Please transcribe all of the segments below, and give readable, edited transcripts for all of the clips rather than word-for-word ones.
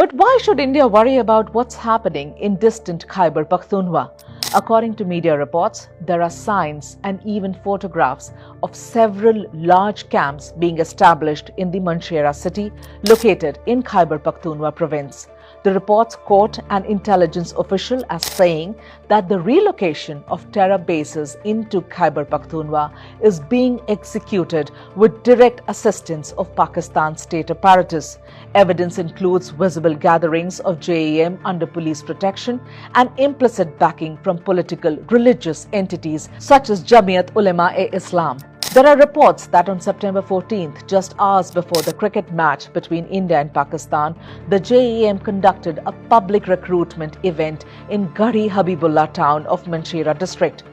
But why should India worry about what's happening in distant Khyber Pakhtunkhwa? According to media reports, there are signs and even photographs of several large camps being established in the Manchera city located in Khyber Pakhtunkhwa province. The reports quote an intelligence official as saying that the relocation of terror bases into Khyber Pakhtunkhwa is being executed with direct assistance of Pakistan's state apparatus. Evidence includes visible gatherings of JEM under police protection and implicit backing from political religious entities such as Jamiat Ulema-e-Islam. There are reports that on September 14th, just hours before the cricket match between India and Pakistan, the JEM conducted a public recruitment event in Garhi Habibullah town of Manchera district.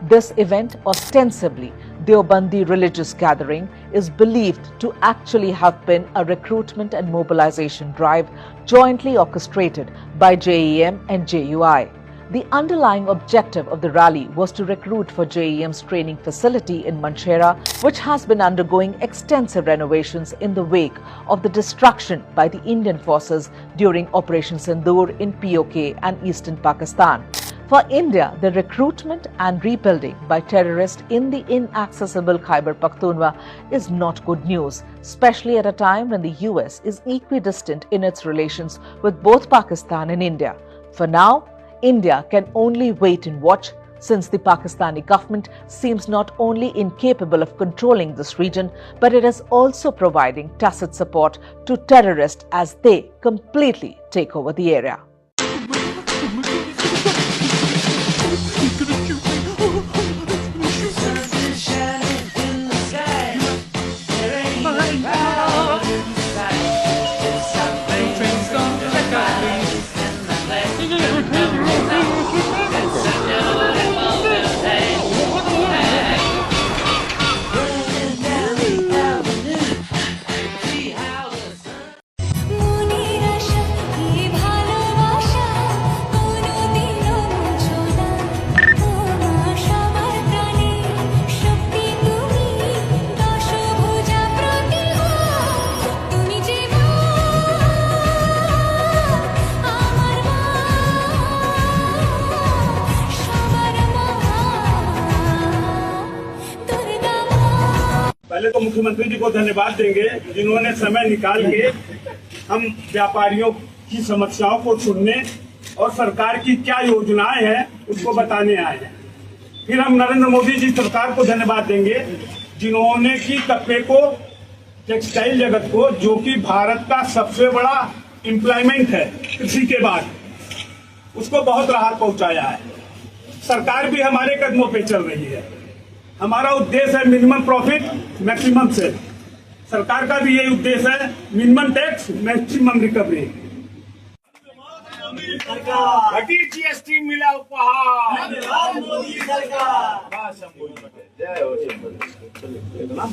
This event, ostensibly Deobandi religious gathering, is believed to actually have been a recruitment and mobilization drive jointly orchestrated by JEM and JUI. The underlying objective of the rally was to recruit for JEM's training facility in Manchera, which has been undergoing extensive renovations in the wake of the destruction by the Indian forces during Operation Sindoor in POK and eastern Pakistan. For India, the recruitment and rebuilding by terrorists in the inaccessible Khyber Pakhtunkhwa is not good news, especially at a time when the US is equidistant in its relations with both Pakistan and India. For now, India can only wait and watch, since the Pakistani government seems not only incapable of controlling this region, but it is also providing tacit support to terrorists as they completely take over the area. पहले तो मुख्यमंत्री जी को धन्यवाद देंगे जिन्होंने समय निकाल के हम व्यापारियों की समस्याओं को सुनने और सरकार की क्या योजनाएं हैं उसको बताने आए हैं। फिर हम नरेंद्र मोदी जी सरकार को धन्यवाद देंगे जिन्होंने की कपड़े को, टेक्सटाइल जगत को, जो कि भारत का सबसे बड़ा एम्प्लॉयमेंट है कृषि के बाद, उसको बहुत राहत पहुंचाया है। सरकार भी हमारे कदमों पे चल रही है। हमारा उद्देश्य है मिनिमम प्रॉफिट मैक्सिमम सेल। सरकार का भी यही उद्देश्य है, minimum tax maximum recovery. GST मिला उपहार,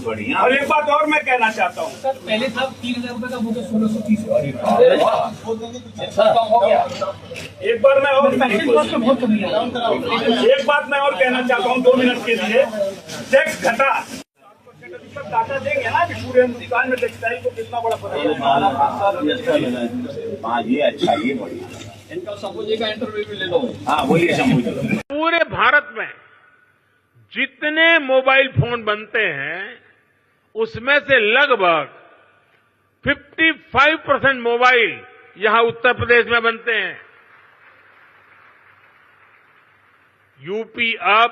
बढ़िया। और एक बात और मैं कहना चाहता हूँ सर, पहले था 3000 रुपए का, वो तो 1630 एक बार मैं और एक बात मैं और कहना चाहता हूँ 2 मिनट के लिए। टैक्स घटा डाटा देंगे ना कि पूरे हिंदुस्तान में टेक्सटाइल को कितना बड़ा फर्क है। ये अच्छा, ये बढ़िया। इनका शंभू जी का इंटरव्यू भी ले लो। हाँ बोलिए शंभू जी। पूरे भारत में जितने मोबाइल फोन बनते हैं उसमें से लगभग 55% मोबाइल यहां उत्तर प्रदेश में बनते हैं। यूपी अब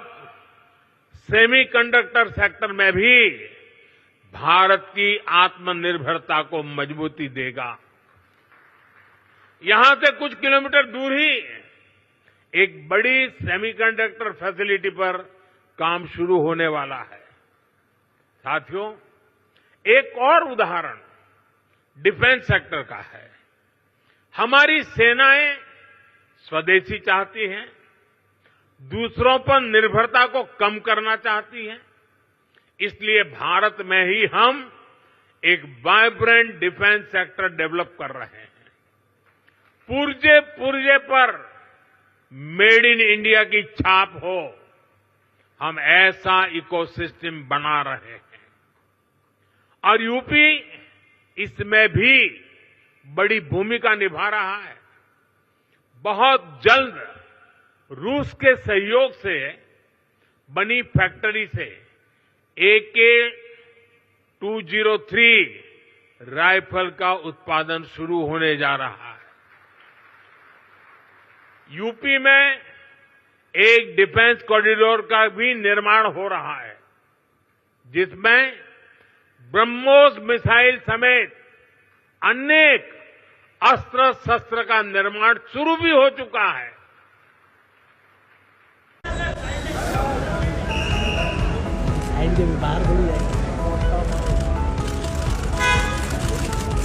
सेमीकंडक्टर सेक्टर में भी भारत की आत्मनिर्भरता को मजबूती देगा। यहां से कुछ किलोमीटर दूर ही एक बड़ी सेमीकंडक्टर फैसिलिटी पर काम शुरू होने वाला है। साथियों, एक और उदाहरण डिफेंस सेक्टर का है। हमारी सेनाएं स्वदेशी चाहती हैं, दूसरों पर निर्भरता को कम करना चाहती हैं। इसलिए भारत में ही हम एक वाइब्रेंट डिफेंस सेक्टर डेवलप कर रहे हैं। पुर्जे पुर्जे पर मेड इन इंडिया की छाप हो, हम ऐसा इकोसिस्टम बना रहे हैं। और यूपी इसमें भी बड़ी भूमिका निभा रहा है। बहुत जल्द रूस के सहयोग से बनी फैक्ट्री से AK-203 राइफल का उत्पादन शुरू होने जा रहा है। यूपी में एक डिफेंस कॉरिडोर का भी निर्माण हो रहा है, जिसमें ब्रह्मोस मिसाइल समेत अनेक अस्त्र शस्त्र का निर्माण शुरू भी हो चुका है।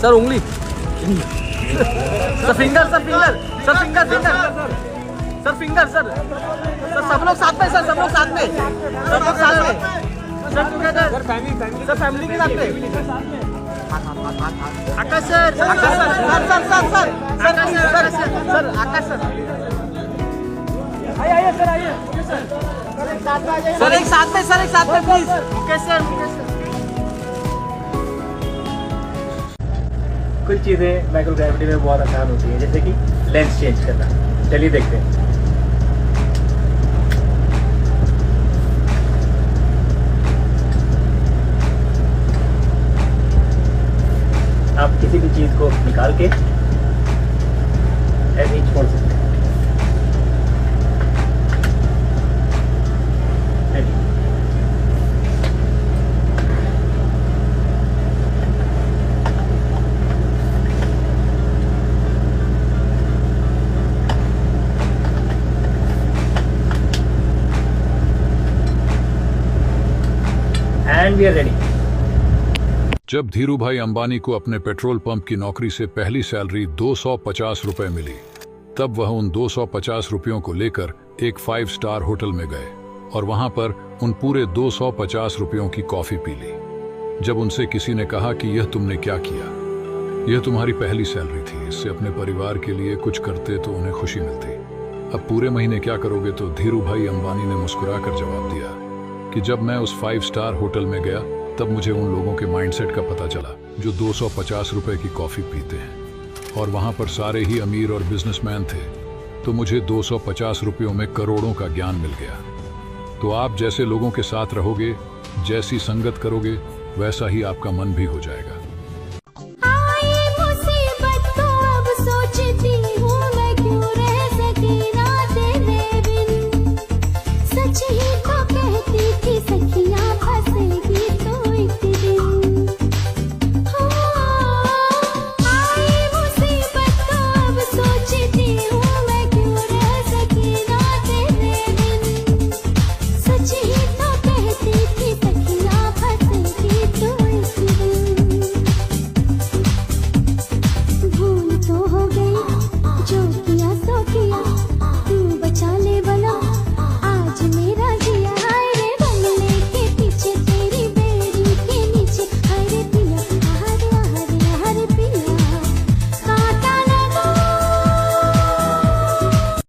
सर उंगली sir finger sir finger sir finger finger sir finger sir सब लोग साथ में सर सब लोग साथ में सब लोग साथ में सर टुगेदर सर फैमिली के साथ में Akash sir Akash sir sir sir sir sir sir Akash sir आइए सर आइए सर एक साथ में प्लीज मुकेश सर कुछ चीजें माइक्रोग्रेविटी में बहुत आसान होती है, जैसे कि लेंस चेंज करना। चलिए देखते हैं। आप किसी भी चीज को निकाल के ऐसे ही छोड़ सकते हैं। And we are ready. जब धीरूभाई अंबानी को अपने पेट्रोल पंप की नौकरी से पहली सैलरी 250 रुपए मिली, तब वह उन 250 रुपयों को लेकर एक 5 स्टार होटल में गए और वहां पर उन पूरे 250 रुपयों की कॉफी पी ली। जब उनसे किसी ने कहा कि यह तुमने क्या किया, यह तुम्हारी पहली सैलरी थी, इससे अपने परिवार के लिए कुछ करते तो उन्हें खुशी मिलती, अब पूरे महीने क्या करोगे? तो धीरूभाई अंबानी ने मुस्कुराकर जवाब दिया कि जब मैं उस 5 स्टार होटल में गया तब मुझे उन लोगों के माइंडसेट का पता चला जो 250 रुपए की कॉफी पीते हैं, और वहां पर सारे ही अमीर और बिजनेसमैन थे, तो मुझे 250 रुपयों में करोड़ों का ज्ञान मिल गया। तो आप जैसे लोगों के साथ रहोगे, जैसी संगत करोगे, वैसा ही आपका मन भी हो जाएगा।